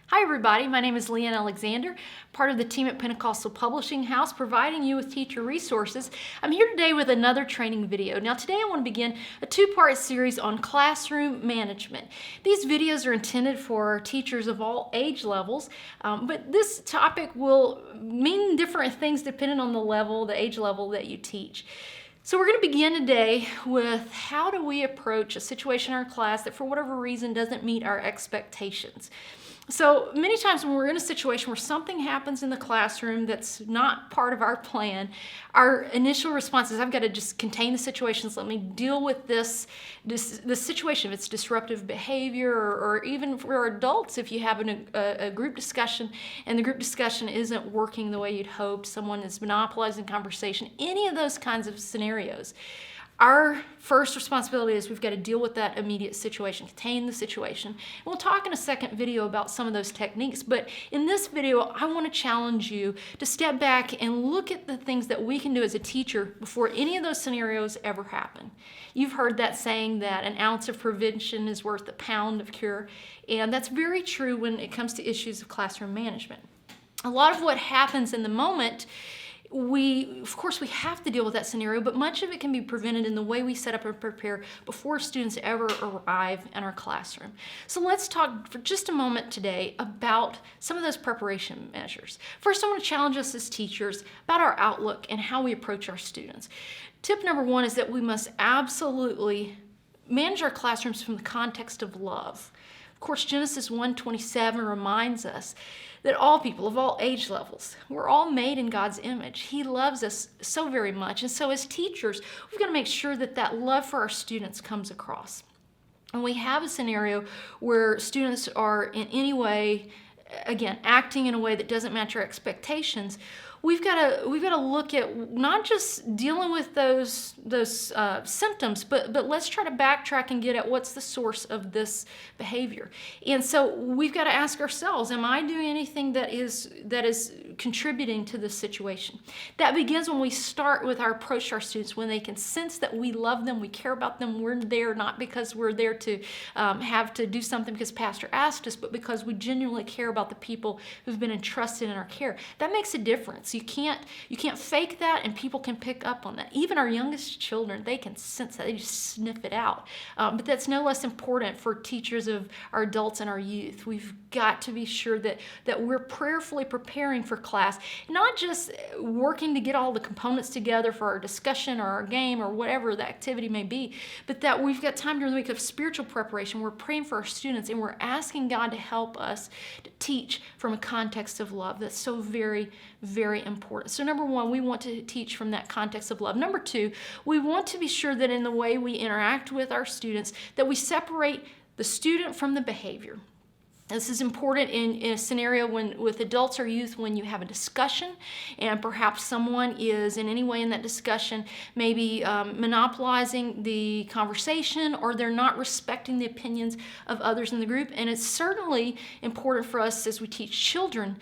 Hi everybody, my name is Leanne Alexander, part of the team at Pentecostal Publishing House, providing you with teacher resources. I'm here today with another training video. Now today I want to begin a two-part series on classroom management. These videos are intended for teachers of all age levels, but this topic will mean different things depending on the age level that you teach. So we're going to begin today with how do we approach a situation in our class that for whatever reason doesn't meet our expectations. So many times when we're in a situation where something happens in the classroom that's not part of our plan, our initial response is, I've got to just contain the situations. Let me deal with this situation. If it's disruptive behavior, or even for adults, if you have a group discussion and the group discussion isn't working the way you'd hoped, someone is monopolizing conversation, any of those kinds of scenarios. Our first responsibility is we've got to deal with that immediate situation, contain the situation. And we'll talk in a second video about some of those techniques, but in this video, I want to challenge you to step back and look at the things that we can do as a teacher before any of those scenarios ever happen. You've heard that saying that an ounce of prevention is worth a pound of cure, and that's very true when it comes to issues of classroom management. A lot of what happens in the moment, of course, we have to deal with that scenario, but much of it can be prevented in the way we set up and prepare before students ever arrive in our classroom. So let's talk for just a moment today about some of those preparation measures. First, I want to challenge us as teachers about our outlook and how we approach our students. Tip number one is that we must absolutely manage our classrooms from the context of love. Of course, Genesis 1:27 reminds us that all people of all age levels, we're all made in God's image. He loves us so very much. And so as teachers, we've got to make sure that that love for our students comes across. And we have a scenario where students are in any way, again, acting in a way that doesn't match our expectations. We've got to look at not just dealing with those symptoms, but let's try to backtrack and get at what's the source of this behavior. And so we've got to ask ourselves, am I doing anything that is contributing to this situation? That begins when we start with our approach to our students, when they can sense that we love them, we care about them. We're there not because we're there to have to do something because Pastor asked us, but because we genuinely care about the people who've been entrusted in our care. That makes a difference. You can't fake that, and people can pick up on that. Even our youngest children, they can sense that. They just sniff it out. But that's no less important for teachers of our adults and our youth. We've got to be sure that we're prayerfully preparing for class, not just working to get all the components together for our discussion or our game or whatever the activity may be, but that we've got time during the week of spiritual preparation. We're praying for our students, and we're asking God to help us to teach from a context of love. That's so very, very important. So number one, we want to teach from that context of love. Number two, we want to be sure that in the way we interact with our students, that we separate the student from the behavior. This is important in a scenario with adults or youth when you have a discussion and perhaps someone is in any way in that discussion maybe monopolizing the conversation, or they're not respecting the opinions of others in the group. And it's certainly important for us as we teach children,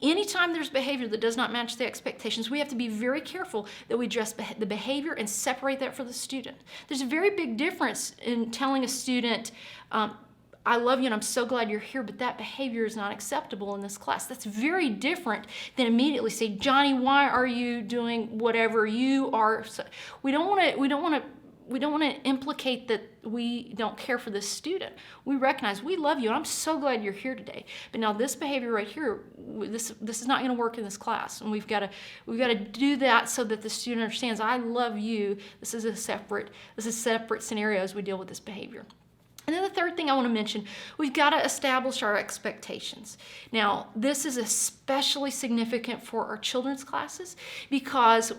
anytime there's behavior that does not match the expectations, we have to be very careful that we address the behavior and separate that from the student. There's a very big difference in telling a student, I love you and I'm so glad you're here, but that behavior is not acceptable in this class. That's very different than immediately say, Johnny, why are you doing whatever you are? So we don't want to implicate that we don't care for this student. We recognize we love you and I'm so glad you're here today. But now this behavior right here, this is not going to work in this class, and we've got to do that so that the student understands I love you. This is separate scenario as we deal with this behavior. And then the third thing I want to mention, we've got to establish our expectations. Now, this is especially significant for our children's classes, because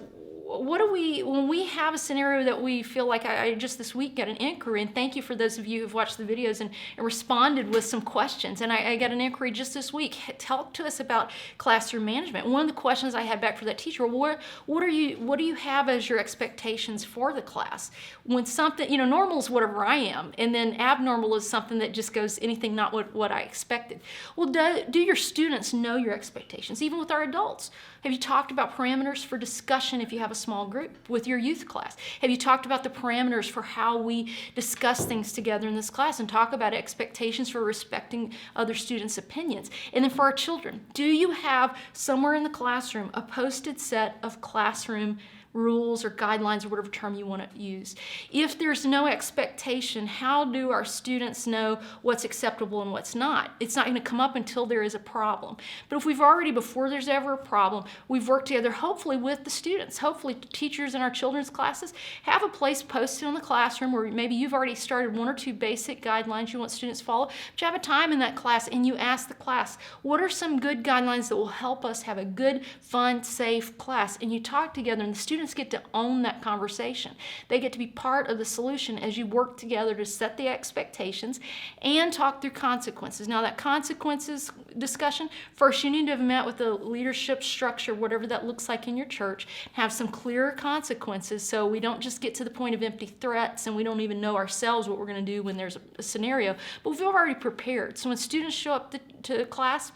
when we have a scenario that we feel like, I just this week got an inquiry, and thank you for those of you who've watched the videos and responded with some questions. And I got an inquiry just this week. Talk to us about classroom management. One of the questions I had back for that teacher, what do you have as your expectations for the class? When something, normal is whatever I am, and then abnormal is something that just goes anything not what I expected. Well, do your students know your expectations, even with our adults? Have you talked about parameters for discussion if you have a small group with your youth class? Have you talked about the parameters for how we discuss things together in this class and talk about expectations for respecting other students' opinions? And then for our children, do you have somewhere in the classroom a posted set of classroom rules or guidelines or whatever term you want to use? If there's no expectation, how do our students know what's acceptable and what's not? It's not going to come up until there is a problem. But if we've already, before there's ever a problem, we've worked together, hopefully with the students, hopefully teachers in our children's classes have a place posted in the classroom where maybe you've already started one or two basic guidelines you want students to follow, but you have a time in that class and you ask the class, what are some good guidelines that will help us have a good, fun, safe class? And you talk together, and the students get to own that conversation. They get to be part of the solution as you work together to set the expectations and talk through consequences. Now, that consequences discussion, first you need to have met with the leadership structure, whatever that looks like in your church, have some clearer consequences so we don't just get to the point of empty threats and we don't even know ourselves what we're going to do when there's a scenario, but we've already prepared. So when students show up to class,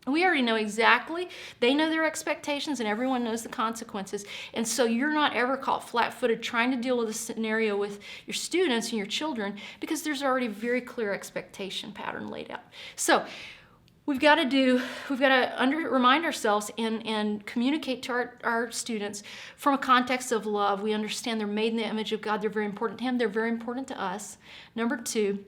we already know exactly, they know their expectations and everyone knows the consequences. And so you're not ever caught flat-footed trying to deal with a scenario with your students and your children because there's already a very clear expectation pattern laid out. So we've got to remind ourselves and communicate to our students from a context of love. We understand they're made in the image of God. They're very important to Him. They're very important to us. Number two,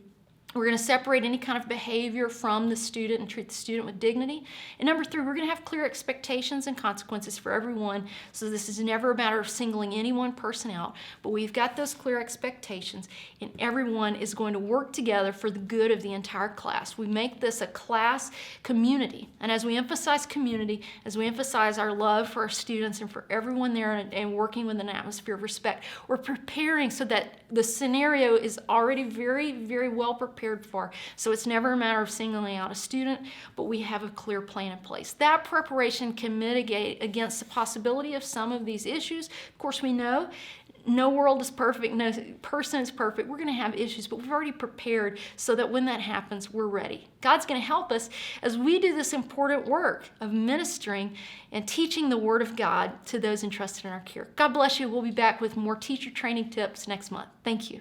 we're going to separate any kind of behavior from the student and treat the student with dignity. And number three, we're going to have clear expectations and consequences for everyone. So this is never a matter of singling any one person out, but we've got those clear expectations and everyone is going to work together for the good of the entire class. We make this a class community. And as we emphasize community, as we emphasize our love for our students and for everyone there and working with an atmosphere of respect, we're preparing so that the scenario is already very, very well prepared for. So it's never a matter of singling out a student, but we have a clear plan in place. That preparation can mitigate against the possibility of some of these issues. Of course, we know no world is perfect, no person is perfect. We're going to have issues, but we've already prepared so that when that happens, we're ready. God's going to help us as we do this important work of ministering and teaching the Word of God to those entrusted in our care. God bless you. We'll be back with more teacher training tips next month. Thank you.